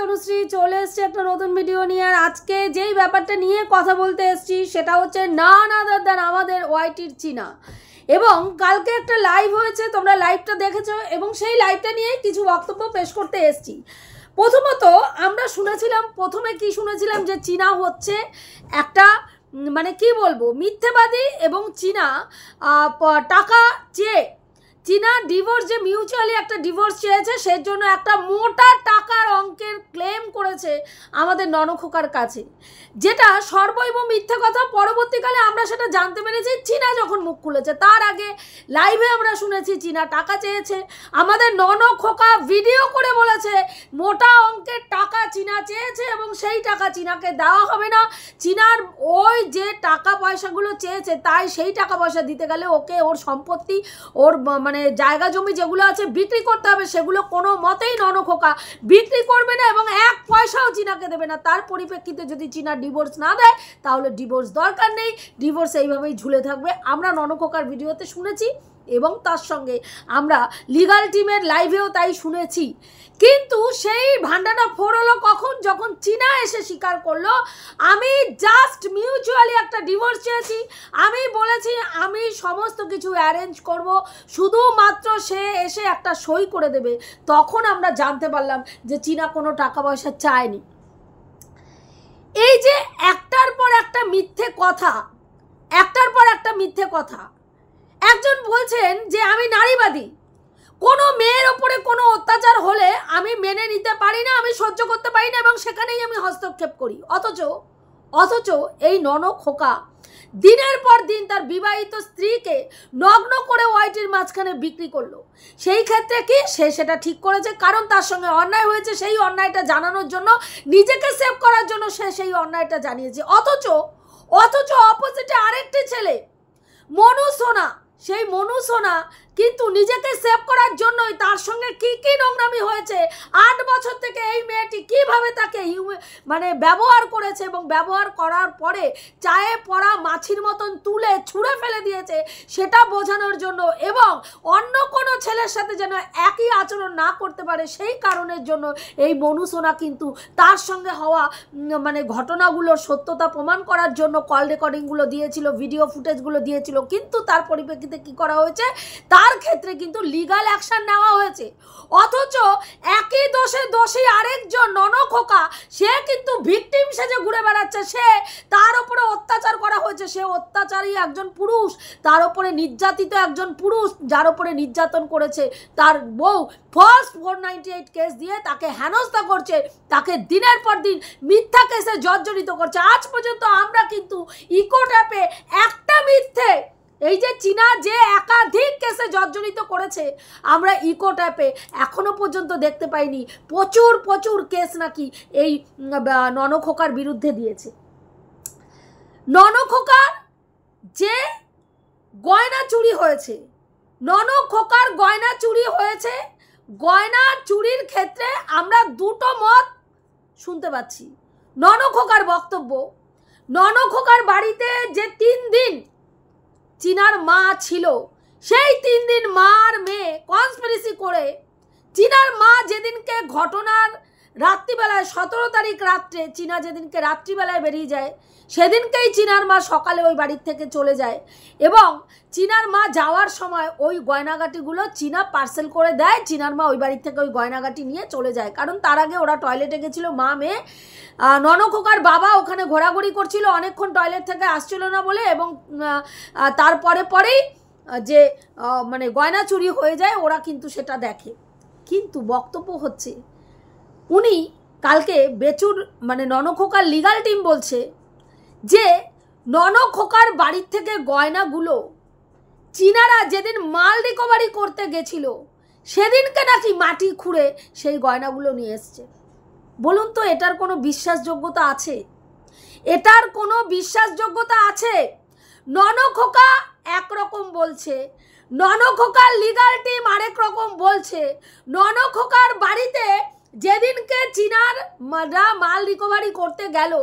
তনুশ্রী চলে এসেছে একটা নতুন ভিডিও নিয়ে। আর আজকে যেই ব্যাপারটা নিয়ে কথা বলতে এসেছি সেটা হচ্ছে নান আদার দ্যান আমাদের ওয়াইটির চীনা। এবং কালকে একটা লাইভ হয়েছে, তোমরা লাইভটা দেখেছো, এবং সেই লাইভটা নিয়ে কিছু বক্তব্য পেশ করতে এসেছি। প্রথমত আমরা শুনেছিলাম, প্রথমে কি শুনেছিলাম যে চীনা হচ্ছে একটা মানে কি বলবো মিথ্যেবাদী, এবং চীনা টাকা চেয়ে চীনা ডিভোর্স, যে মিউচুয়ালি একটা ডিভোর্স চেয়েছে সেই জন্য একটা মোটা টাকার অঙ্কের ক্লেম করেছে আমাদের ননখোকার কাছে, যেটা সর্বৈব মিথ্যে কথা। পরবর্তীকালে আমরা সেটা জানতে পেরেছি চীনা যখন মুখ খুলেছে। তার আগে লাইভে আমরা শুনেছি চীনা টাকা চেয়েছে, আমাদের ননখোকা ভিডিও করে বলেছে মোটা অঙ্কের টাকা চীনা চেয়েছে এবং সেই টাকা চীনাকে দেওয়া হবে না। চীনার ওই যে টাকা পয়সাগুলো চেয়েছে তাই সেই টাকা পয়সা দিতে গেলে ওকে ওর সম্পত্তি, ওর মানে জায়গা জমি যেগুলো আছে বিক্রি করতে হবে, সেগুলো কোনো মতেই ননখোকা বিক্রি করবে না এবং এক পয়সাও চীনাকে দেবে না। তার পরিপ্রেক্ষিতে যদি চীনা ডিভোর্স না দেয় তাহলে ডিভোর্স দরকার নেই, ডিভোর্স এইভাবেই ঝুলে থাকবে। আমরা ননখোকার ভিডিওতে শুনেছি এবং তার সঙ্গে আমরা লিগাল টিমের লাইভেও তাই শুনেছি। কিন্তু সেই ভান্ডাটা ফোর হলো কখন? যখন চীনা এসে স্বীকার করলো আমি জাস্ট মিউচুয়ালি একটা ডিভোর্স চেয়েছি, আমি বলেছি আমি সমস্ত কিছু অ্যারেঞ্জ করব, শুধুমাত্র সে এসে একটা সই করে দেবে। তখন আমরা জানতে পারলাম যে চীনা কোনো টাকা পয়সা চায়নি। এই যে একটার পর একটা মিথ্যে কথা, একটার পর একটা মিথ্যে কথা। একজন বলছেন যে আমি নারীবাদী, কোনো মেয়ের ওপরে কোনো অত্যাচার হলে আমি মেনে নিতে পারি না, আমি সহ্য করতে পারি না এবং সেখানেই আমি হস্তক্ষেপ করি। অথচ এই ননখোকা দিনের পর দিন তার বিবাহিত স্ত্রীকে নগ্ন করে ওয়াইটির মাঝখানে বিক্রি করলো। সেই ক্ষেত্রে কি সে সেটা ঠিক করেছে, কারণ তার সঙ্গে অন্যায় হয়েছে, সেই অন্যায়টা জানানোর জন্য, নিজেকে সেভ করার জন্য সে সেই অন্যায়টা জানিয়েছে। অথচ অপোজিটে আরেকটি ছেলে মনু সোনা, সেই মনু সোনা কিন্তু নিজেকে সেভ করার জন্যই তার সঙ্গে কি কি নোংরামি হয়েছে, 8 বছর থেকে এই মেয়েটি কিভাবে তাকে মানে ব্যবহার করেছে এবং ব্যবহার করার পরে চায়ে পড়া মাছির মতন তুলে ছুঁড়ে ফেলে দিয়েছে সেটা বোঝানোর জন্য, এবং অন্য কোনো ছেলের সাথে যেন একই আচরণ না করতে পারে সেই কারণের জন্য এই মনু সোনা কিন্তু তার সঙ্গে হওয়া মানে ঘটনাগুলোর সত্যতা প্রমাণ করার জন্য কল রেকর্ডিংগুলো দিয়েছিল, ভিডিও ফুটেজগুলো দিয়েছিল। কিন্তু তার পরিপ্রেক্ষিতে কি করা হয়েছে, তার ক্ষেত্রে কিন্তু লিগাল অ্যাকশন নেওয়া হয়েছে। অথচ একই দোষী আরেকজন ননখোকা, সে কিন্তু ভিকটিম সেজে ঘুরে বেড়াচ্ছে, সে তার উপরে অত্যাচার করা হয়েছে, সে অত্যাচারী একজন পুরুষ, তার উপরে নির্যাতিত একজন পুরুষ, যার উপরে নির্যাতন করেছে তার বউ, ফলস 498 কেস দিয়ে তাকে হেনস্থা করছে, তাকে দিনের পর দিন মিথ্যা কেসে জর্জরিত করছে। আজ পর্যন্ত আমরা কিন্তু ইকো ট্যাপে একটা মিথ্যে, এই যে চীনা যে একাধিক কেসে জর্জরিত করেছে, আমরা ইকো ট্যাপে এখনো পর্যন্ত দেখতে পাইনি। প্রচুর কেস নাকি এই ননখোকার বিরুদ্ধে দিয়েছে। ননখোকার যে গয়না চুরি হয়েছে, ননখোকার গয়না চুরি হয়েছে, গয়না চুরির ক্ষেত্রে আমরা দুটো মত শুনতে পাচ্ছি। ননখোকার বক্তব্য, ননখোকার বাড়িতে যে 3 দিন চীনার মা ছিল, সেই 3 দিন মা আর মেয়ে কনস্পিরেসি করে চীনার মা যেদিনকে ঘটনার রাত্রিবেলায় 17 তারিখ রাত্রে চীনা যেদিনকে রাত্রিবেলায় বেরিয়ে যায়, সেদিনকেই চীনার মা সকালে ওই বাড়ির থেকে চলে যায় এবং চীনার মা যাওয়ার সময় ওই গয়নাগাটিগুলো চীনা পার্সেল করে দেয়। চীনার মা ওই বাড়ির থেকে ওই গয়নাগাটি নিয়ে চলে যায়, কারণ তার আগে ওরা টয়লেটে গেছিলো মা মেয়ে। ননখোকার বাবা ওখানে ঘোরাঘুরি করছিল, অনেকক্ষণ টয়লেট থেকে আসছিল না বলে, এবং পরেই যে মানে গয়না চুরি হয়ে যায় ওরা কিন্তু সেটা দেখে। কিন্তু বক্তব্য হচ্ছে উনি কালকে বেচুর মানে ননখোকার লিগাল টিম বলছে যে ননখোকার বাড়ির থেকে গয়নাগুলো চীনারা যেদিন মাল রিকভারি করতে গেছিল সেদিনকে নাকি মাটি খুঁড়ে সেই গয়নাগুলো নিয়ে এসছে। বলুন তো এটার কোনো বিশ্বাসযোগ্যতা আছে? এটার কোনো বিশ্বাসযোগ্যতা আছে? ননখোকা একরকম বলছে, ননখোকার লিগাল টিম আরেক রকম বলছে। ননখোকার বাড়িতে যেদিনকে চীনার মাল রিকভারি করতে গেল,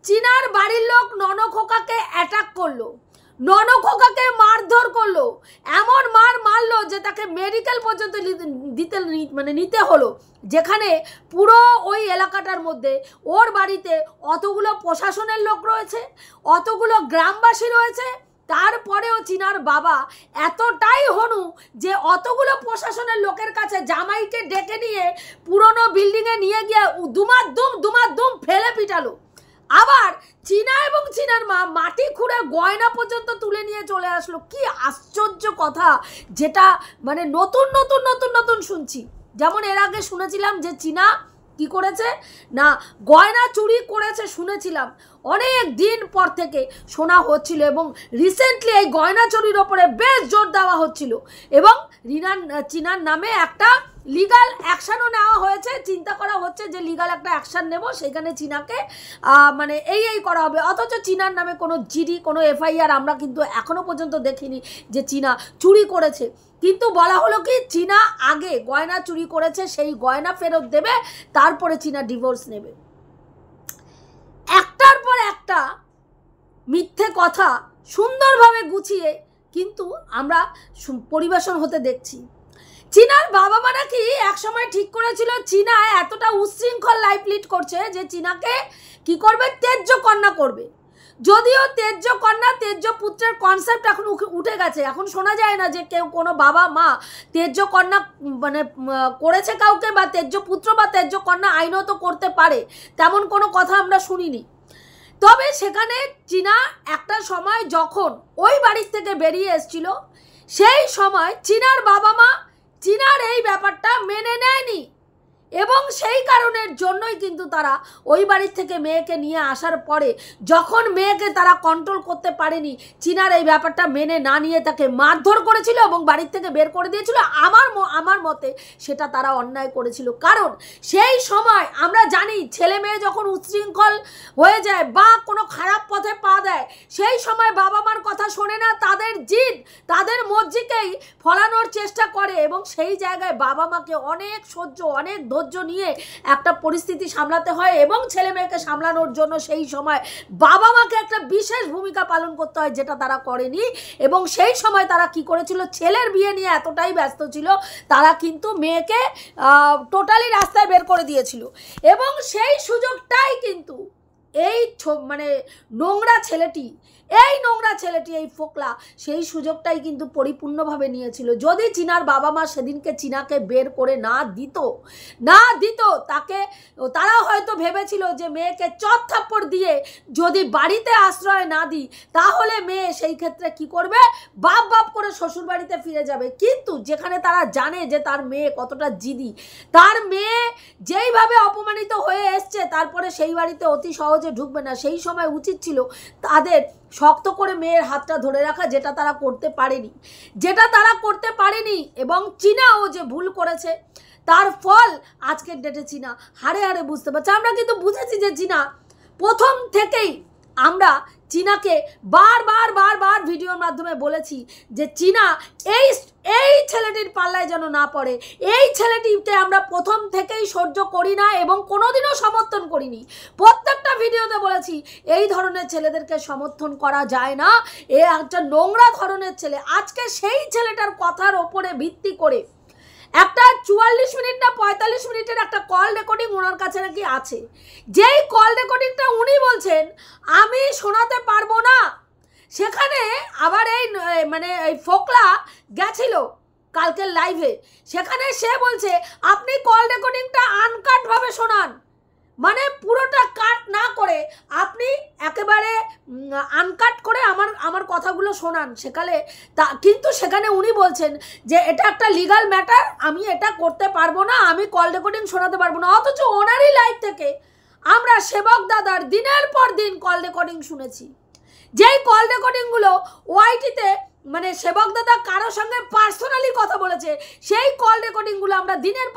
চীনার বাড়ির লোক ননখোকাকে অ্যাটাক করলো, ননখোকাকে মারধর করলো, এমন মারলো যে তাকে মেডিকেল পর্যন্ত নিতে হলো, যেখানে পুরো ওই এলাকাটার মধ্যে ওর বাড়িতে অতগুলো প্রশাসনের লোক রয়েছে, অতগুলো গ্রামবাসী রয়েছে, তারপরেও চিনার বাবা এতটাই হনু যে অতগুলো প্রশাসনের লোকের কাছে জামাইকে ডেকে নিয়ে পুরনো বিল্ডিংয়ে নিয়ে গিয়ে দুমার ফেলে পিটালো। আবার চীনা এবং চীনার মা মাটি খুঁড়ে গয়না পর্যন্ত তুলে নিয়ে চলে আসলো। কি আশ্চর্য কথা, যেটা মানে নতুন শুনছি। যেমন এর আগে শুনেছিলাম যে চীনা কি করেছে না, গয়না চুরি করেছে শুনেছিলাম, অনেক দিন পর থেকে শোনা হচ্ছিল, এবং রিসেন্টলি এই গয়না চুরির ওপরে বেশ জোর দেওয়া হচ্ছিল, এবং চীনার নামে একটা লিগাল অ্যাকশানও নেওয়া হয়েছে। চিন্তা করা হচ্ছে যে লিগাল একটা অ্যাকশান নেব, সেখানে চীনাকে মানে এই করা হবে। অথচ চীনার নামে কোনো জিডি, কোনো এফআইআর আমরা কিন্তু এখনো পর্যন্ত দেখিনি যে চীনা চুরি করেছে। কিন্তু বলা হলো কি, চীনা আগে গয়না চুরি করেছে, সেই গয়না ফেরত দেবে, তারপরে চীনা ডিভোর্স নেবে। একটার পর একটা মিথ্যে কথা সুন্দরভাবে গুছিয়ে কিন্তু আমরা পরিবেশন হতে দেখছি। চীনার বাবা মা নাকি একসময় ঠিক করেছিল চীনা এতটা উচ্ছৃঙ্খল লাইফ লিড করছে যে চীনাকে কি করবে, তেজ্য কন্যা করবে। যদিও তেজ্য কন্যা তেজ্য পুত্রের কনসেপ্ট এখন উঠে গেছে, এখন শোনা যায় না যে কেউ কোনো বাবা মা তেজ্য কন্যা মানে করেছে কাউকে, বা তেজ্য পুত্র বা তেজ্য কন্যা আইনত করতে পারে, তেমন কোনো কথা আমরা শুনিনি। তবে সেখানে চীনা একটা সময় যখন ওই বাড়ির থেকে বেরিয়ে এসেছিল, সেই সময় চীনার বাবা মা চীনার এই ব্যাপারটা মেনে নেয়নি, এবং সেই কারণের জন্যই কিন্তু তারা ওই বাড়ির থেকে মেয়েকে নিয়ে আসার পরে যখন মেয়েকে তারা কন্ট্রোল করতে পারেনি, চীনার এই ব্যাপারটা মেনে না নিয়ে তাকে মারধর করেছিল এবং বাড়ির থেকে বের করে দিয়েছিল। আমার মতে সেটা তারা অন্যায় করেছিল, কারণ সেই সময় আমরা জানি ছেলে মেয়ে যখন উচ্ছৃঙ্খল হয়ে যায় বা কোনো খারাপ পথে পা দেয়, সেই সময় বাবা মার কথা শোনে না, তাদের জিদ তাদের মর্জিকেই ফলানোর চেষ্টা করে, এবং সেই জায়গায় বাবা মাকে অনেক সহ্য, অনেক ধৈর্য নিয়ে একটা পরিস্থিতি সামলাতে হয়, এবং ছেলে মেয়েকে সামলানোর জন্য সেই সময় বাবা মাকে একটা বিশেষ ভূমিকা পালন করতে হয়, যেটা তারা করেনি। এবং সেই সময় তারা কি করেছিল, ছেলের বিয়ে নিয়ে এতটাই ব্যস্ত ছিল, তারা কিন্তু মেয়েকে টোটালি রাস্তায় বের করে দিয়েছিল। এবং সেই সুযোগটাই কিন্তু এই মানে নোংরা ছেলেটি এই ফোকলা সেই সুযোগটাই কিন্তু পরিপূর্ণভাবে নিয়েছিল। যদি চীনার বাবা মা সেদিনকে চীনাকে বের করে না দিত তাকে, তারা হয়তো ভেবেছিল যে মেয়েকে চট থাপ্পড় দিয়ে যদি বাড়িতে আশ্রয় না দিই, তাহলে মেয়ে সেই ক্ষেত্রে কি করবে, বাপ করে শ্বশুর বাড়িতে ফিরে যাবে। কিন্তু যেখানে তারা জানে যে তার মেয়ে কতটা জিদি, তার মেয়ে যেইভাবে অপমানিত হয়ে এসছে, তারপরে সেই বাড়িতে অতি সহজে ঢুকবে না, সেই সময় উচিত ছিল তাদের শক্ত করে মেয়ের হাতটা ধরে রাখা, যেটা তারা করতে পারেনি। এবং চীনাও যে ভুল করেছে তার ফল আজকের ডেটে চীনা হাড়ে হাড়ে বুঝতে পারছে। আমরা কিন্তু বুঝেছি যে চীনা প্রথম থেকেই, আমরা চীনাকে বারবার ভিডিওর মাধ্যমে বলেছি যে চীনা এই ছেলেটির পাল্লায় যেন না পড়ে। এই ছেলেটিকে আমরা প্রথম থেকেই সহ্য করি না এবং কোনোদিনও সমর্থন করিনি। প্রত্যেকটা ভিডিওতে বলেছি এই ধরনের ছেলেদেরকে সমর্থন করা যায় না, এ একটা নোংরা ধরনের ছেলে। আজকে সেই ছেলেটার কথার ওপরে ভিত্তি করে একটা 44 মিনিট না 45 মিনিটের একটা কল রেকর্ডিং ওনার কাছে নাকি আছে, যেই কল রেকর্ডিংটা উনি বলছেন আমি শোনাতে পারবো না। সেখানে আবার এই ফোকলা গেছিল কালকের লাইভে, সেখানে সে বলছে আপনি কল রেকর্ডিংটা আনকাট ভাবে শোনান, মানে পুরোটা কাট না করে আপনি একেবারে আনকাট করে আমার কথাগুলো শোনান। কিন্তু সেখানে উনি বলছেন যে এটা একটা লিগাল ম্যাটার, আমি এটা করতে পারবো না, আমি কল রেকর্ডিং শোনাতে পারবো না। অথচ ওনারই লাইভ থেকে আমরা সেবক দাদার দিনের পর দিন কল রেকর্ডিং শুনেছি, যেই কল রেকর্ডিংগুলো ওআইটিতে মানে সেবক দাদা কারোর সঙ্গে পার্সোনালি কথা বলেছে, সেই কল রেকর্ডিংগুলো আমরা দিনের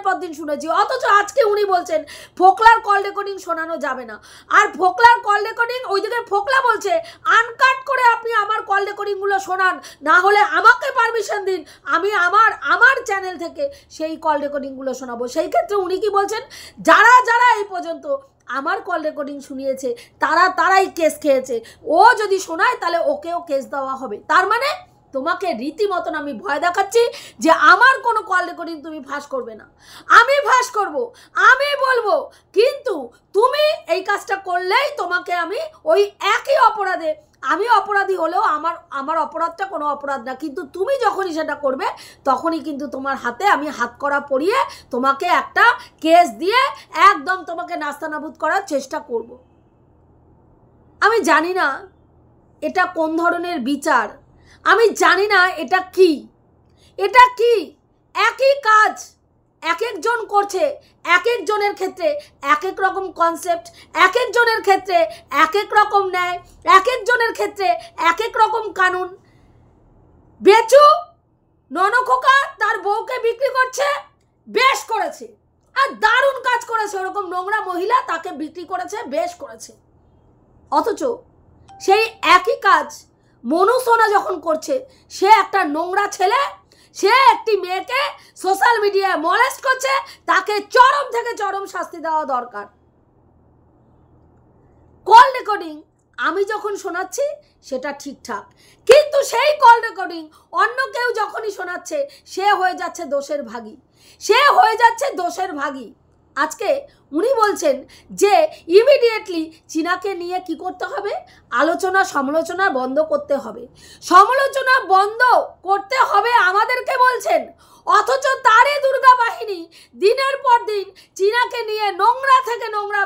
পর দিন শুনেছি। অথচ আজকে উনি বলছেন ফোকলার কল রেকর্ডিং শোনানো যাবে না। আর ফোকলার কল রেকর্ডিং, ওইদিকে ফোকলা বলছে আনকাট করে আপনি আমার কল রেকর্ডিংগুলো শোনান, না হলে আমাকে পারমিশন দিন, আমি আমার চ্যানেল থেকে সেই কল রেকর্ডিংগুলো শোনাবো। সেই ক্ষেত্রে উনি কি বলছেন, যারা এই পর্যন্ত আমার কল রেকর্ডিং শুনিয়েছে তারাই কেস খেয়েছে। ও যদি শোনায় তাহলে ওকেও কেস দেওয়া হবে। তার মানে তোমাকে রীতিমতন আমি ভয় দেখাচ্ছি যে আমার কোনো কল রেকর্ডিং তুমি ফাঁস করবে না। আমি ফাঁস করব, আমি বলবো, কিন্তু তুমি এই কাজটা করলেই তোমাকে আমি ওই একই অপরাধে, আমি অপরাধী হলেও আমার অপরাধটা কোনো অপরাধ না, কিন্তু তুমি যখনই সেটা করবে তখনই কিন্তু তোমার হাতে আমি হাতকড়া পরিয়ে তোমাকে একটা কেস দিয়ে একদম তোমাকে নাস্তানাবুদ করার চেষ্টা করব। আমি জানি না এটা কোন ধরনের বিচার, আমি জানি না এটা কি একই কাজ এক একজন করছে, এক একজনের ক্ষেত্রে এক এক রকম কনসেপ্ট, এক একজনের ক্ষেত্রে এক এক রকম ন্যায়, এক একজনের ক্ষেত্রে এক এক রকম কানুন। বেচু ননখোকা তার বউকে বিক্রি করছে, বেশ করেছে, আর দারুণ কাজ করেছে। ওরকম নোংরা মহিলা তাকে বিক্রি করেছে, বেশ করেছে। অথচ সেই একই কাজ মনু সোনা যখন করছে, সে একটা নোংরা ছেলে, সে একটি মেয়েকে সোশ্যাল মিডিয়ায় মলেস্ট করছে, তাকে চরম থেকে চরম শাস্তি দেওয়া দরকার। কল রেকর্ডিং আমি যখন শোনাচ্ছি সেটা ঠিকঠাক, কিন্তু সেই কল রেকর্ডিং অন্য কেউ যখনই শোনাচ্ছে সে হয়ে যাচ্ছে দোষের ভাগী। আজকে উনি বলছেন যে ইমিডিয়েটলি চীনাকে নিয়ে কি করতে হবে, সমালোচনা বন্ধ করতে হবে, আমাদেরকে বলছেন। অথচ তারই দুর্গা বাহিনী দিনের পর দিন চীনাকে নিয়ে নোংরা থেকে নোংরা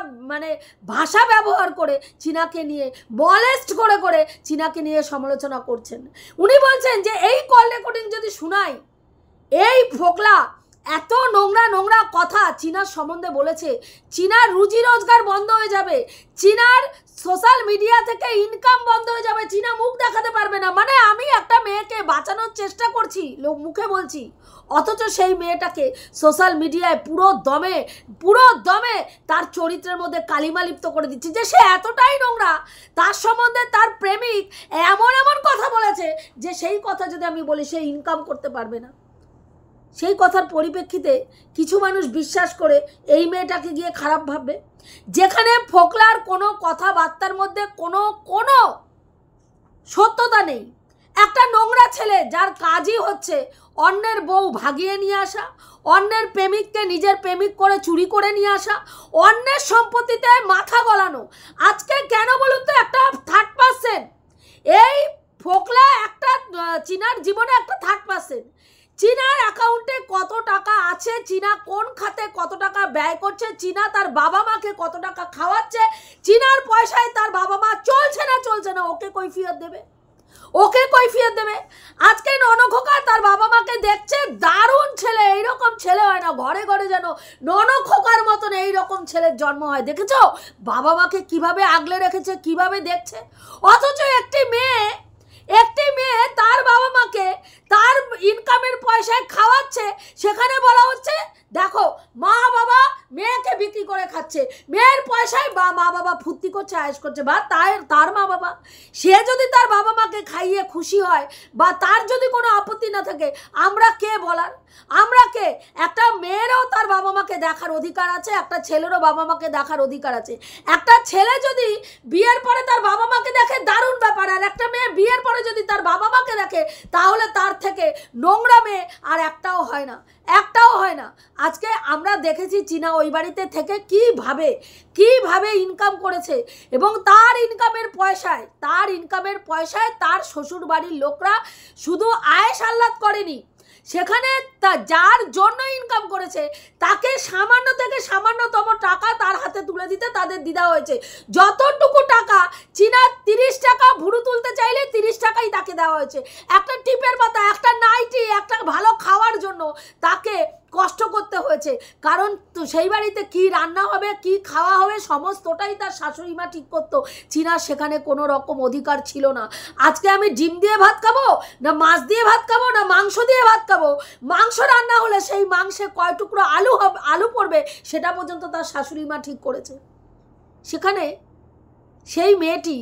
ভাষা ব্যবহার করে চীনাকে নিয়ে মলেস্ট করে চীনাকে নিয়ে সমালোচনা করছেন। উনি বলছেন যে এই কল রেকর্ডিং যদি শোনাই, এই ফোকলা এত নোংরা কথা চীনার সম্বন্ধে বলেছে, চীনার রুজি রোজগার বন্ধ হয়ে যাবে, চীনার সোশ্যাল মিডিয়া থেকে ইনকাম বন্ধ হয়ে যাবে, চীনা মুখ দেখাতে পারবে না। আমি একটা মেয়েকে বাঁচানোর চেষ্টা করছি, মুখে বলছি, অথচ সেই মেয়েটাকে সোশ্যাল মিডিয়ায় পুরো দমে তার চরিত্রের মধ্যে কালিমা লিপ্ত করে দিচ্ছে যে সে এতটাই নোংরা, তার সম্বন্ধে তার প্রেমিক এমন কথা বলেছে যে সেই কথা যদি আমি বলি সে ইনকাম করতে পারবে না। সেই কথার পরিপ্রেক্ষিতে কিছু মানুষ বিশ্বাস করে এই মেয়েটাকে গিয়ে খারাপ ভাববে, যেখানে ফোকলার কোনো কথাবার্তার মধ্যে কোনো সত্যতা নেই। একটা নোংরা ছেলে যার কাজই হচ্ছে অন্যের বউ ভাগিয়ে নিয়ে আসা, অন্যের প্রেমিককে নিজের প্রেমিক করে চুরি করে নিয়ে আসা, অন্যের সম্পত্তিতে মাথা গলানো। আজকে কেন বলুন তো, একটা থার্ড পার্সন, এই ফোকলা একটা চীনার জীবনে একটা থার্ড পার্সন। চীনার অ্যাকাউন্টে কত টাকা আছে, চীনা কোন খাতে কত টাকা ব্যয় করছে, চীনা তার বাবা মাকে কত টাকা খাওয়াচ্ছে, চীনার পয়সায় তার বাবা মা চলছে না, ওকে কৈফিয়ত দেবে। আজকে ননখোকা তার বাবা মাকে দেখছে, দারুণ ছেলে, এইরকম ছেলে হয় না, ঘরে ঘরে যেন ননখোকার মতন এইরকম ছেলের জন্ম হয়। দেখেছো বাবা মাকে কিভাবে আগলে রেখেছে, কিভাবে দেখছে। অথচ একটি মেয়ে তার বাবা মাকে তার ইনকামের পয়সায় খাওয়াচ্ছে, সেখানে বলা হচ্ছে দেখো মা বাবা মেয়েকে বিক্রি করে খাচ্ছে, মেয়ের পয়সায় মা বাবা ফুর্তি করছে, আয়েশ করছে। বা তার মা বাবা, সে যদি তার বাবা মাকে খাইয়ে খুশি হয় বা তার যদি কোনো আপত্তি না থাকে, আমরা কে বলার? আমরা কে? একটা মেয়েরও তার বাবা মাকে দেখার অধিকার আছে, একটা ছেলেরও বাবা মাকে দেখার অধিকার আছে। একটা ছেলে যদি বিয়ের পরে তার বাবা মাকে দেখে, দারুণ ব্যাপার। আর একটা মেয়ে বিয়ের পরে যদি তার বাবা মাকে দেখে, তাহলে তার থেকে নোংরা মেয়ে আর একটাও হয় না। আজকে আমরা দেখেছি চীনা ওই বাড়িতে থেকে কিভাবে ইনকাম করেছে, এবং তার ইনকামের পয়সায় তার শ্বশুর বাড়ির লোকরা শুধু আয়েশ আহ্লাদ করেনি, সেখানে যার জন্য ইনকাম করেছে তাকে সামান্য থেকে সামান্যতম টাকা তার হাতে তুলে দিতে তাদের দ্বিধা হয়েছে। যতটুকু টাকা চীনা 30 টাকা ভুরু তুলতে চাইলে 30 টাকাই তাকে দেওয়া হয়েছে। একটা টিপের পাতা, একটা নাইটি, একটা ভালো খাওয়ার জন্য তাকে কষ্ট করতে হয়েছে। কারণ সেই বাড়িতে কি রান্না হবে, কি খাওয়া হবে, সমস্তটাই তার শাশুড়ি মা ঠিক করতো। চীনার সেখানে কোনো রকম অধিকার ছিল না। আজকে আমি ডিম দিয়ে ভাত খাবো, না মাছ দিয়ে ভাত খাবো, না মাংস দিয়ে ভাত খাবো, মাংস রান্না হলে সেই মাংসে কয় টুকরো আলু পড়বে সেটা পর্যন্ত তার শাশুড়ি মা ঠিক করেছে। সেখানে সেই মেয়েটি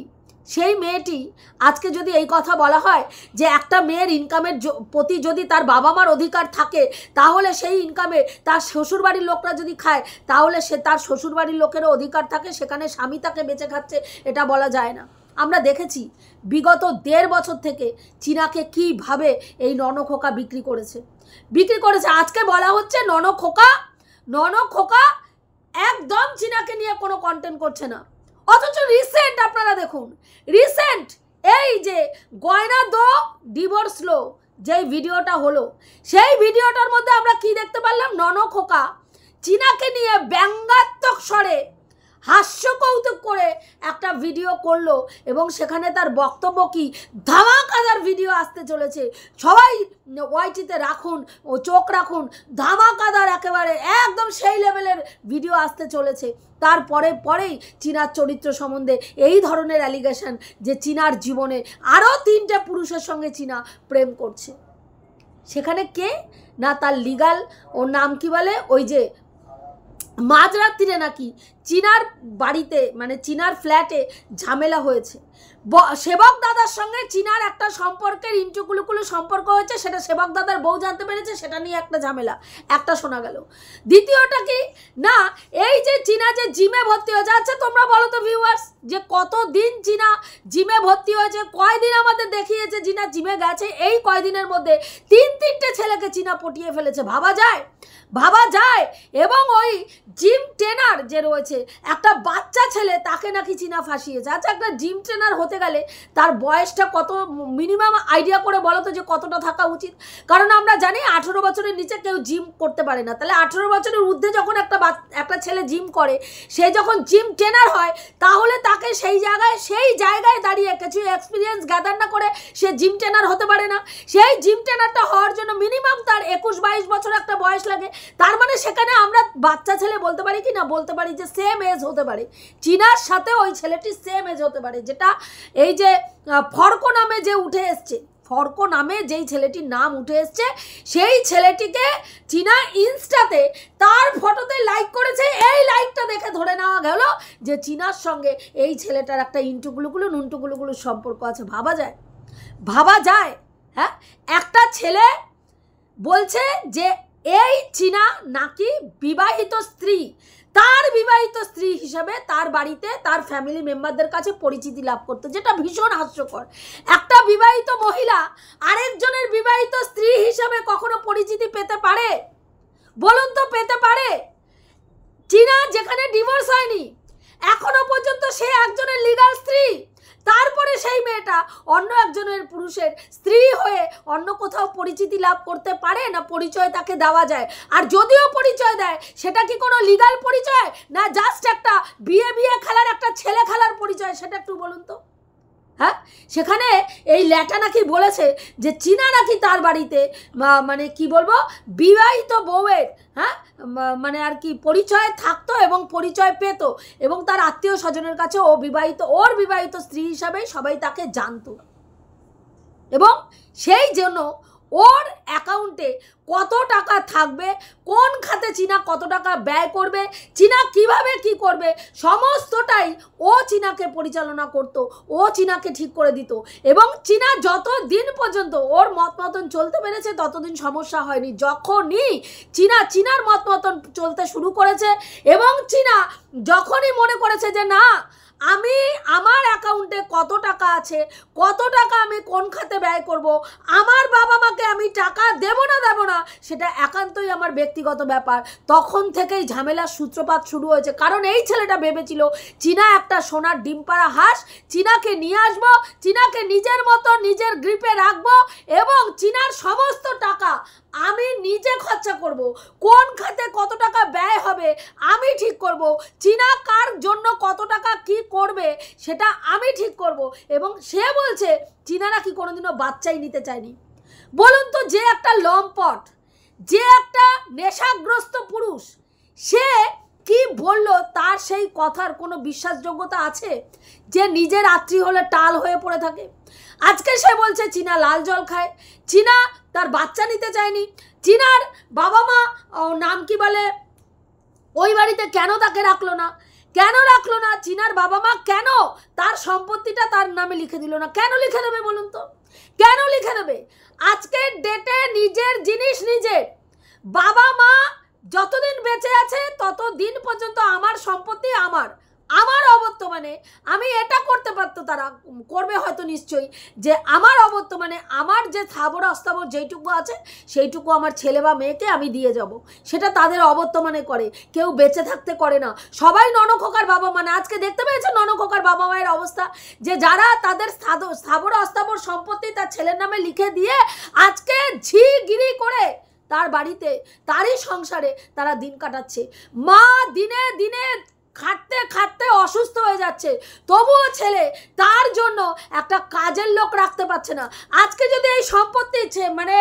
সেই মেয়েটি আজকে যদি এই কথা বলা হয় যে একটা মেয়ের ইনকামের প্রতি যদি তার বাবা মার অধিকার থাকে, তাহলে সেই ইনকামে তার শ্বশুরবাড়ির লোকরা যদি খায়, তাহলে সে তার শ্বশুরবাড়ির লোকেরও অধিকার থাকে, সেখানে স্বামী তাকে বেঁচে খাচ্ছে, এটা বলা যায় না। আমরা দেখেছি বিগত 1.5 বছর থেকে চীনাকে কীভাবে এই ননখোকা বিক্রি করেছে। আজকে বলা হচ্ছে ননখোকা একদম চীনাকে নিয়ে কোনো কন্টেন্ট করছে না। অথচ রিসেন্ট আপনারা দেখুন, রিসেন্ট এই যে গয়না দো ডিভোর্স লো যেই ভিডিওটা হলো, সেই ভিডিওটার মধ্যে আমরা কি দেখতে পারলাম? ননখোকা চীনাকে নিয়ে ব্যঙ্গাত্মক স্বরে হাস্য কৌতুক করে একটা ভিডিও করলো এবং সেখানে তার বক্তব্য কি ধামাকাদার ভিডিও আসতে চলেছে। সবাই ওয়াইটিতে রাখুন, ও চোখ রাখুন, ধামাকাদার একেবারে একদম সেই লেভেলের ভিডিও আসতে চলেছে। পরেই চীনার চরিত্র সম্বন্ধে এই ধরনের অ্যালিগেশন যে চীনার জীবনে আরও 3টে পুরুষের সঙ্গে চীনা প্রেম করছে। সেখানে কে না তার লিগাল, ওর নাম কি বলে, ওই যে মাঝরাত্রিরে নাকি চীনার বাড়িতে মানে চীনার ফ্ল্যাটে ঝামেলা হয়েছে। সেবক দাদার সঙ্গে চীনার একটা সম্পর্কের ইন্টুকুলুকুলু সম্পর্ক হয়েছে, সেটা সেবক দাদার বউ জানতে পেরেছে, সেটা নিয়ে একটা ঝামেলা একটা শোনা গেল। দ্বিতীয়টা কি না, এই যে চীনা যে জিমে ভর্তি হয়েছে, আচ্ছা তোমরা বলো তো ভিউয়ার্স, যে কতদিন চীনা জিমে ভর্তি হয়েছে, কয়দিন আমাদের দেখিয়েছে চীনা জিমে গেছে, এই কয়দিনের মধ্যে 3-3টে ছেলেকে চীনা পটিয়ে ফেলেছে। ভাবা যায়। এবং ওই জিম ট্রেনার যে রয়েছে একটা বাচ্চা ছেলে, তাকে নাকি চীনা ফাঁসিয়েছে। আচ্ছা একটা জিম ট্রেনার হতে গেলে তার বয়সটা কত মিনিমাম আইডিয়া করে বলো তো যে কতটা থাকা উচিত? কারণ আমরা জানি 18 বছরের নিচে কেউ জিম করতে পারে না। তাহলে 18 বছরের ঊর্ধ্বে যখন একটা ছেলে জিম করে, সে যখন জিম ট্রেনার হয়, তাহলে তাকে সেই জায়গায় দাঁড়িয়ে কিছু এক্সপিরিয়েন্স গ্যাদার না করে সে জিম ট্রেনার হতে পারে না। সেই জিম ট্রেনারটা হওয়ার জন্য মিনিমাম তার 21-22 বছর একটা বয়স লাগে। তার মানে সেখানে আমরা বাচ্চা ছেলে বলতে পারি কি না, বলতে পারি যে সেম এজ হতে পারে, চীনার সাথে ওই ছেলেটি সেম এজ হতে পারে। যেটা এই যে ফর্কো নামে যে উঠে এসছে, ফর্কো নামে যেই ছেলেটির নাম উঠে এসছে, সেই ছেলেটিকে চীনা ইনস্টাতে তার ফটোতে লাইক করেছে। এই লাইকটা দেখে ধরে নেওয়া গেল যে চীনার সঙ্গে এই ছেলেটার একটা নুনটুগুলুগুলো সম্পর্ক আছে। ভাবা যায়। হ্যাঁ, একটা ছেলে বলছে যে এই চীনা নাকি বিবাহিত স্ত্রী, তার বিবাহিত স্ত্রী হিসেবে তার বাড়িতে তার ফ্যামিলি মেম্বারদের কাছে পরিচিতি লাভ করতে, যেটা ভীষণ হাস্যকর। একটা বিবাহিত মহিলা আরেকজনের বিবাহিত স্ত্রী হিসেবে কখনো পরিচিতি পেতে পারে? বলুন তো, পেতে পারে? চীনা যেখানে ডিভোর্স হয়নি, এখনো পর্যন্ত সে একজনের লিগাল স্ত্রী, তারপরে সেই মেয়েটা অন্য একজনের পুরুষের স্ত্রী হয়ে অন্য কোথাও পরিচিতি লাভ করতে পারে না? পরিচয় তাকে দেওয়া যায়। আর যদিও পরিচয় দেয়, সেটা কি কোনো লিগাল পরিচয়, না জাস্ট একটা বিয়ে খেলার একটা ছেলে খেলার পরিচয়? সেটা একটু বলুন তো। হ্যাঁ, সেখানে এই ল্যাটা নাকি বলেছে যে চীনা নাকি তার বাড়িতে মানে কি বলবো, বিবাহিত বউয়ের মানে আর কি পরিচয় থাকতো এবং পরিচয় পেত, এবং তার আত্মীয় স্বজনের কাছে ওর বিবাহিত স্ত্রী হিসাবেই সবাই তাকে জানতো। এবং সেই জন্য ওর অ্যাকাউন্টে কত টাকা থাকবে, কোন খাতে চীনা কত টাকা ব্যয় করবে, চীনা কিভাবে কি করবে, সমস্তটাই ও চীনাকে পরিচালনা করত, ও চীনাকে ঠিক করে দিত। এবং চীনা যত দিন পর্যন্ত ওর মতন চলতে পেরেছে ততদিন সমস্যা হয়নি। যখনই চীনার মতন চলতে শুরু করেছে এবং চীনা যখনই মনে করেছে যে না, আমি আমার অ্যাকাউন্টে কত টাকা আছে, কত টাকা আমি কোন খাতে ব্যয় করব, আমার বাবা মাকে আমি টাকা দেব না সেটা একান্তই আমার ব্যক্তিগত ব্যাপার, তখন থেকেই ঝামেলার সূত্রপাত শুরু হয়েছে। কারণ এই ছেলেটা ভেবেছিল চীনা একটা সোনার ডিম পাড়া হাঁস, চীনাকে নিয়ে আসবো, চীনাকে নিজের মতো নিজের গ্রিপে রাখবো এবং চীনার সমস্ত টাকা আমি নিজে খরচা করব, কোন খাতে কত টাকা ব্যয় হবে আমি ঠিক করব, চীনা কার জন্য কত টাকা কি করবে সেটা আমি ঠিক করব। এবং সে বলছে চীনা নাকি কোনোদিনও বাচ্চাই নিতে চায়নি। বলুন তো, যে একটা লম্পট, যে একটা নেশাগ্রস্ত পুরুষ, সে কি বললো, তার সেই কথার কোনো বিশ্বাসযোগ্যতা আছে? যে নিজের আত্মী হলে টাল হয়ে পড়ে থাকে। আজকে সে বলছে চীনা লাল জল খায়, চীনা তার বাচ্চা নিতে চায়নি, চীনার বাবা মা নাম কি বলে ওই বাড়িতে কেন তাকে রাখলো না, কেন রাখলো না? চীনার বাবা মা কেন তার সম্পত্তিটা তার নামে লিখে দিল না? কেন লিখে দেবে বলুন তো? কেন লিখে দেবে? আজকের ডেটে নিজের জিনিস নিজের বাবা মা যতদিন বেঁচে আছে ততদিন পর্যন্ত আমার সম্পত্তি আমার অবর্তমানে আমি এটা করতে পারতো, তারা করবে হয়তো নিশ্চয়ই, যে আমার অবর্তমানে আমার যে স্থাবর অস্থাবর যেইটুকু আছে সেইটুকু আমার ছেলে বা মেয়েকে আমি দিয়ে যাব, সেটা তাদের অবর্তমানে করে, কেউ বেঁচে থাকতে করে না। সবাই ননখোকার বাবা মানে আজকে দেখতে পেয়েছে ননখোকার বাবা মায়ের অবস্থা, যে যারা তাদের স্থাবর অস্থাবর সম্পত্তি তার ছেলের নামে লিখে দিয়ে আজকে ঝিগিরি করে তার বাড়িতে তারই সংসারে তারা দিন কাটাচ্ছে। মা দিনে দিনে খাটতে খাটতে অসুস্থ হয়ে যাচ্ছে, তবুও ছেলে তার জন্য একটা কাজের লোক রাখতে পারছে না। আজকে যদি এই সম্পত্তি মানে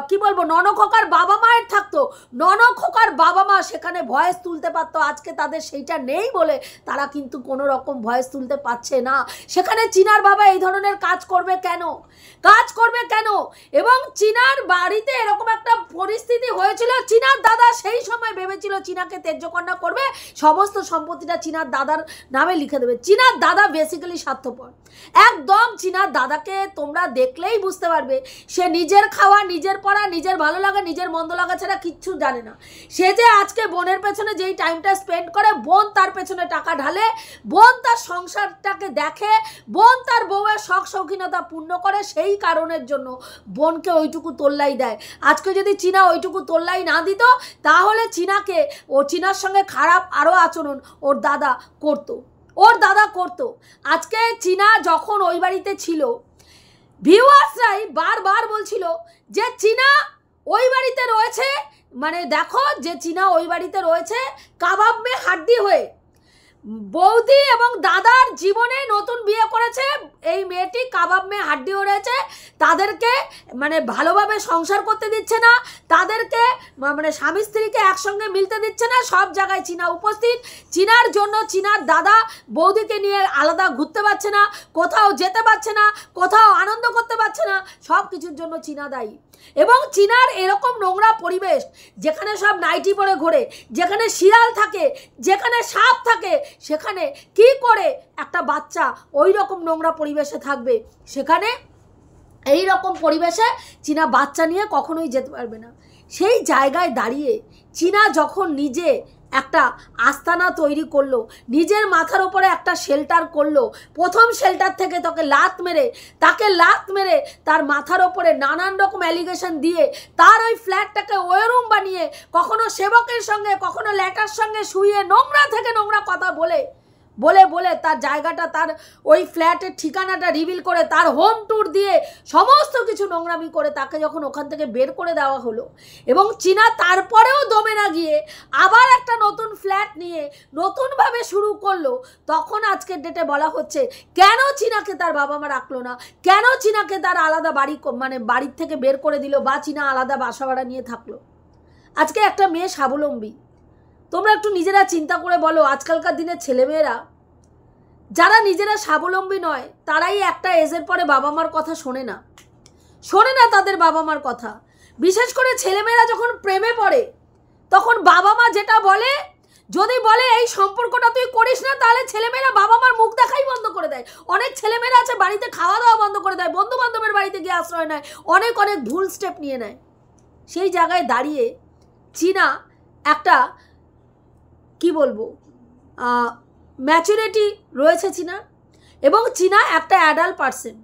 কি বলবো ননখোকার বাবা মায়ের থাকতো, ননখোকার বাবা মা সেখানে ভয়েস তুলতে পারতো। আজকে তাদের সেইটা নেই বলে তারা কিন্তু কোনো রকম ভয়েস তুলতে পারছে না। সেখানে চীনার বাবা এই ধরনের কাজ করবে কেন? এবং চীনার বাড়িতে এরকম একটা পরিস্থিতি হয়েছিল, চীনার দাদা সেই সময় ভেবেছিল চীনাকে তেজ্যকন্যা করবে, সমস্ত সম্পত্তিটা চীনার দাদার নামে লিখে দেবে। চীনার দাদা বেসিক্যালি স্বার্থপর একদম। চীনার দাদাকে তোমরা দেখলেই বুঝতে পারবে সে নিজের খাওয়া, নিজের পড়া, নিজের ভালো লাগা, নিজের মন্দ লাগা ছাড়া কিচ্ছু জানে না। সে যে আজকে বোনের পেছনে যেই টাইমটা স্পেন্ড করে, বোন তার পেছনে টাকা ঢালে, বোন তার সংসারটাকে দেখে, বোন তার বউয়ের শখ শৌখিনতা পূর্ণ করে, সেই কারণের জন্য বোনকে ওইটুকু তোল্লাই দেয়। আজকে যদি চীনা ওইটুকু তোল্লাই না দিত তাহলে চীনাকে চীনার সঙ্গে খারাপ আরও আচরণ ওর দাদা করতো। আজকে চীনা যখন ওই বাড়িতে ছিল, ভিউয়ার্সরাই বারবার বলছিল যে চীনা ওই বাড়িতে রয়েছে, মানে দেখো যে চীনা ওই বাড়িতে রয়েছে কাবাব মে হাড্ডি হয়ে। বৌদি এবং দাদার জীবনে নতুন বিয়ে করেছে এই মেয়েটি, কাবাব মে হাড্ডি রয়েছে, তাদেরকে মানে ভালোভাবে সংসার করতে দিচ্ছে না, তাদেরকে মানে স্বামী স্ত্রীকে একসঙ্গে মিলতে দিচ্ছে না। সব জায়গায় চীনা উপস্থিত। চীনার জন্য চীনার দাদা বৌদিকে নিয়ে আলাদা ঘুরতে পারছে না, কোথাও যেতে পারছে না, কোথাও আনন্দ করতে পারছে না, সব কিছুর জন্য চীনা দায়ী। এবং চীনার এরকম নোংরা পরিবেশ, যেখানে সব নাইটি পরে ঘোরে, যেখানে শিয়াল থাকে, যেখানে সাপ থাকে, সেখানে কি করে একটা বাচ্চা ওই রকম নোংরা পরিবেশে থাকবে? সেখানে এই রকম পরিবেশে চীনা বাচ্চা নিয়ে কখনোই যেতে পারবে না। সেই জায়গায় দাঁড়িয়ে চীনা যখন নিজে একটা আস্তানা তৈরি করলো, নিজের মাথার উপরে একটা শেল্টার করলো, প্রথম শেল্টার থেকে তাকে লাত মেরে তার মাথার ওপরে নানান রকম অ্যালিগেশন দিয়ে তার ওই ফ্ল্যাটটাকে ওয়েরুম বানিয়ে, কখনো সেবকের সঙ্গে কখনো ল্যাটার সঙ্গে শুয়ে নোংরা থেকে নোংরা কথা বলে তার জায়গাটা, তার ওই ফ্ল্যাটের ঠিকানাটা রিভিল করে, তার হোম ট্যুর দিয়ে সমস্ত কিছু নোংরামি করে তাকে যখন ওখান থেকে বের করে দেওয়া হলো, এবং চীনা তারপরেও দমে না গিয়ে আবার একটা নতুন ফ্ল্যাট নিয়ে নতুনভাবে শুরু করলো, তখন আজকের ডেটে বলা হচ্ছে কেন চীনাকে তার বাবা মা রাখলো না, কেন চীনাকে তার আলাদা বাড়ি মানে বাড়ির থেকে বের করে দিল, বা চীনা আলাদা বাসা ভাড়া নিয়ে থাকলো। আজকে একটা মেয়ে স্বাবলম্বী, তোমরা একটু নিজেরা চিন্তা করে বলো, আজকালকার দিনের ছেলেমেয়েরা যারা নিজেরা স্বাবলম্বী নয় তারাই একটা এজের পরে বাবা মার কথা শোনে না তাদের বাবা মার কথা। বিশেষ করে ছেলেমেয়েরা যখন প্রেমে পড়ে তখন বাবা মা যেটা বলে, যদি বলে এই সম্পর্কটা তুই করিস না, তাহলে ছেলেমেয়েরা বাবা মার মুখ দেখাই বন্ধ করে দেয়। অনেক ছেলেমেয়েরা আছে বাড়িতে খাওয়া দাওয়া বন্ধ করে দেয়, বন্ধু বান্ধবের বাড়িতে গিয়ে আশ্রয় নেয়, অনেক ভুল স্টেপ নিয়ে নেয়। সেই জায়গায় দাঁড়িয়ে চীনা একটা কি বলবো ম্যাচুরিটি রয়েছে চীনা, এবং চীনা একটা অ্যাডাল্ট পার্সন।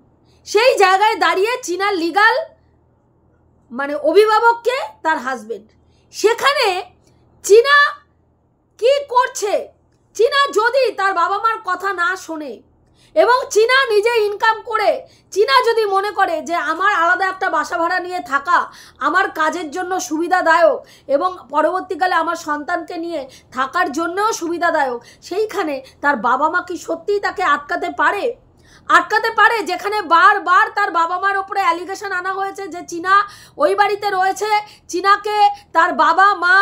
সেই জায়গায় দাঁড়িয়ে চীনা লিগাল মানে অভিভাবককে তার হাজবেন্ড, সেখানে চীনা কি করছে? চীনা যদি তার বাবা মার কথা না শোনে এবং চীনা নিজে ইনকাম করে, চীনা যদি মনে করে যে আমার আলাদা একটা বাসা ভাড়া নিয়ে থাকা আমার কাজের জন্য সুবিধাদায়ক এবং পরবর্তীকালে আমার সন্তানকে নিয়ে থাকার জন্যও সুবিধাদায়ক, সেইখানে তার বাবা মা কি সত্যিই তাকে আটকাতে পারে? যেখানে বারবার তার বাবা মার ওপরে অ্যালিগেশন আনা হয়েছে যে চীনা ওই বাড়িতে রয়েছে, চীনাকে তার বাবা মা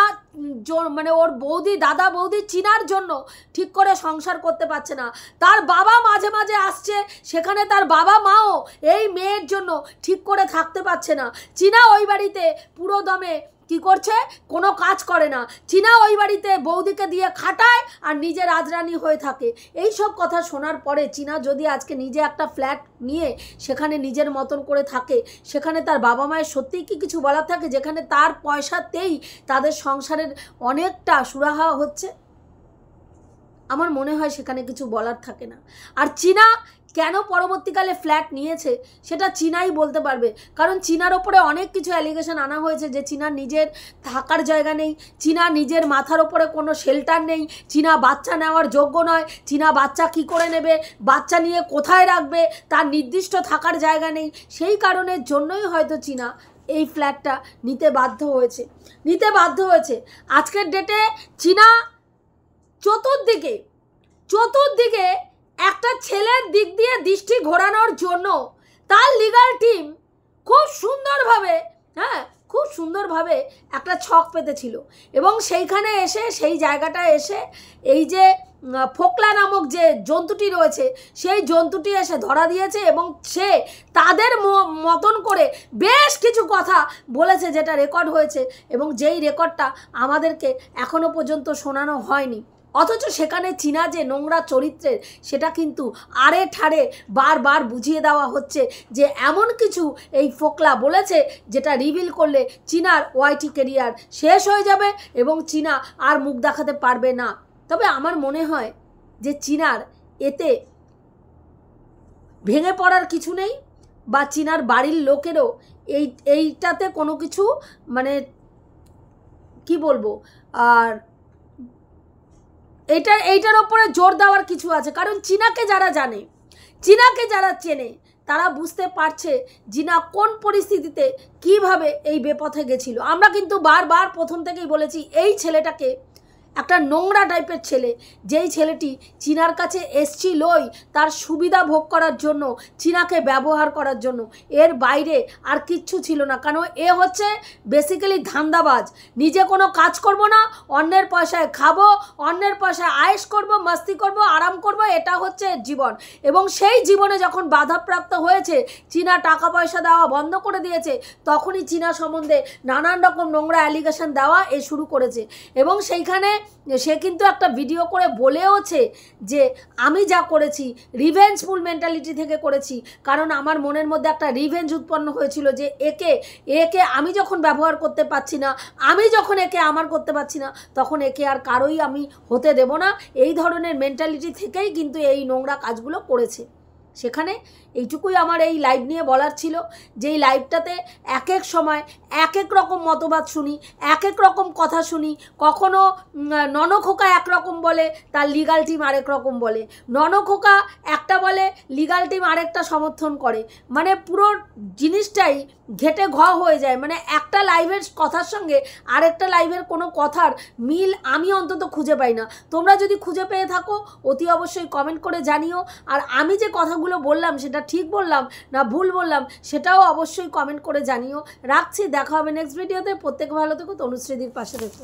মানে ওর বৌদি দাদা বৌদি চীনার জন্য ঠিক করে সংসার করতে পারছে না, তার বাবা মাঝে মাঝে আসছে, সেখানে তার বাবা মাও এই মেয়ের জন্য ঠিক করে থাকতে পারছে না। চীনা ওই বাড়িতে পুরো দমে কি করছে, কোনো কাজ করে না। চীনা ওই বাড়িতে বৌদিকে দিয়ে খাটায় আর নিজে রাজরানী হয়ে থাকে। এই সব কথা শোনার পরে চীনা যদি আজকে নিজে একটা ফ্ল্যাট নিয়ে সেখানে নিজের মতন করে থাকে, সেখানে তার বাবা মায়ের সত্যিই কি কিছু বলার থাকে, যেখানে তার পয়সাতেই তাদের সংসারের অনেকটা সুরাহা হচ্ছে? আমার মনে হয় সেখানে কিছু বলার থাকে না। আর চীনা কেন পরবর্তীকালে ফ্ল্যাট নিয়েছে সেটা চীনাই বলতে পারবে, কারণ চীনার ওপরে অনেক কিছু অ্যালিগেশন আনা হয়েছে যে চীনার নিজের থাকার জায়গা নেই, চীনা নিজের মাথার ওপরে কোনো শেল্টার নেই, চীনা বাচ্চা নেওয়ার যোগ্য নয়, চীনা বাচ্চা কি করে নেবে, বাচ্চা নিয়ে কোথায় রাখবে, তার নির্দিষ্ট থাকার জায়গা নেই। সেই কারণের জন্যই হয়তো চীনা এই ফ্ল্যাটটা নিতে বাধ্য হয়েছে। আজকের ডেটে চীনা চতুর্দিকে একটা ছেলের দিক দিয়ে দৃষ্টি ঘোরানোর জন্য তার লিগ্যাল টিম খুব সুন্দরভাবে একটা ছক পেতেছিল, এবং সেইখানে এসে সেই জায়গাটায় এসে এই যে ফোকলা নামক যে জন্তুটি রয়েছে সেই জন্তুটি এসে ধরা দিয়েছে, এবং সে তাদের মতন করে বেশ কিছু কথা বলেছে যেটা রেকর্ড হয়েছে, এবং যেই রেকর্ডটা আমাদেরকে এখনো পর্যন্ত শোনানো হয়নি। অথচ সেখানে চীনা যে নোংরা চরিত্রের সেটা কিন্তু আড়ে ঠাড়ে বারবার বুঝিয়ে দেওয়া হচ্ছে যে এমন কিছু এই ফোকলা বলেছে যেটা রিভিল করলে চীনার ওয়াইটি ক্যারিয়ার শেষ হয়ে যাবে এবং চীনা আর মুখ দেখাতে পারবে না। তবে আমার মনে হয় যে চীনার এতে ভেঙে পড়ার কিছু নেই, বা চীনার বাড়ির লোকেরও এইটাতে কোনো কিছু মানে কি বলবো, আর এইটার ওপরে জোর দেওয়ার কিছু আছে। কারণ চীনাকে যারা জানে, চীনাকে যারা চেনে, তারা বুঝতে পারছে চীনা কোন পরিস্থিতিতে কিভাবে এই বেপথে গেছিল। আমরা কিন্তু বারবার প্রথম থেকেই বলেছি এই ছেলেটাকে একটা নোংরা টাইপের ছেলে, যেই ছেলেটি চীনার কাছে এসছিলই তার সুবিধা ভোগ করার জন্য, চীনাকে ব্যবহার করার জন্য, এর বাইরে আর কিচ্ছু ছিল না। কারণ এ হচ্ছে বেসিক্যালি ধান্দাবাজ। নিজে কোনো কাজ করব না, অন্যের পয়সায় খাবো, অন্যের পয়সায় আয়েশ করব, মাস্তি করব, আরাম করব, এটা হচ্ছে এর জীবন। এবং সেই জীবনে যখন বাধাপ্রাপ্ত হয়েছে, চীনা টাকা পয়সা দেওয়া বন্ধ করে দিয়েছে, তখনই চীনা সম্বন্ধে নানান রকম নোংরা অ্যালিগেশন দেওয়া শুরু করেছে। এবং সেইখানে সে কিন্তু একটা ভিডিও করে বলেওছে যে আমি যা করেছি রিভেঞ্জফুল মেন্টালিটি থেকে করেছি, কারণ আমার মনের মধ্যে একটা রিভেঞ্জ উৎপন্ন হয়েছিল যে একে আমি যখন ব্যবহার করতে পারছি না, আমি যখন একে আমার করতে পারছি না, তখন একে আর কারোই আমি হতে দেব না। এই ধরনের মেন্টালিটি থেকেই কিন্তু এই নোংরা কাজগুলো করেছে। সেখানে এইটুকুই আমার এই লাইভ নিয়ে বলার ছিল, যে এই লাইভটাতে এক এক সময় এক এক রকম মতবাদ শুনি, এক এক রকম কথা শুনি। কখনো ননখোকা একরকম বলে, তার লিগাল টিম আরেক রকম বলে, ননখোকা একটা বলে, লিগাল টিম আরেকটা সমর্থন করে, মানে পুরো জিনিসটাই ঘেটে ঘ হয়ে যায়। মানে একটা লাইভের কথার সঙ্গে আরেকটা লাইভের কোনো কথার মিল আমি অন্তত খুঁজে পাই না। তোমরা যদি খুঁজে পেয়ে থাকো অতি অবশ্যই কমেন্ট করে জানিও। আর আমি যে কথাগুলো বললাম সেটা ঠিক বললাম না ভুল বললাম সেটাও অবশ্যই কমেন্ট করে জানিও। রাখছি, দেখা হবে নেক্সট ভিডিওতে। প্রত্যেকে ভালো থেকো, তনুশ্রীদির পাশে থেকো।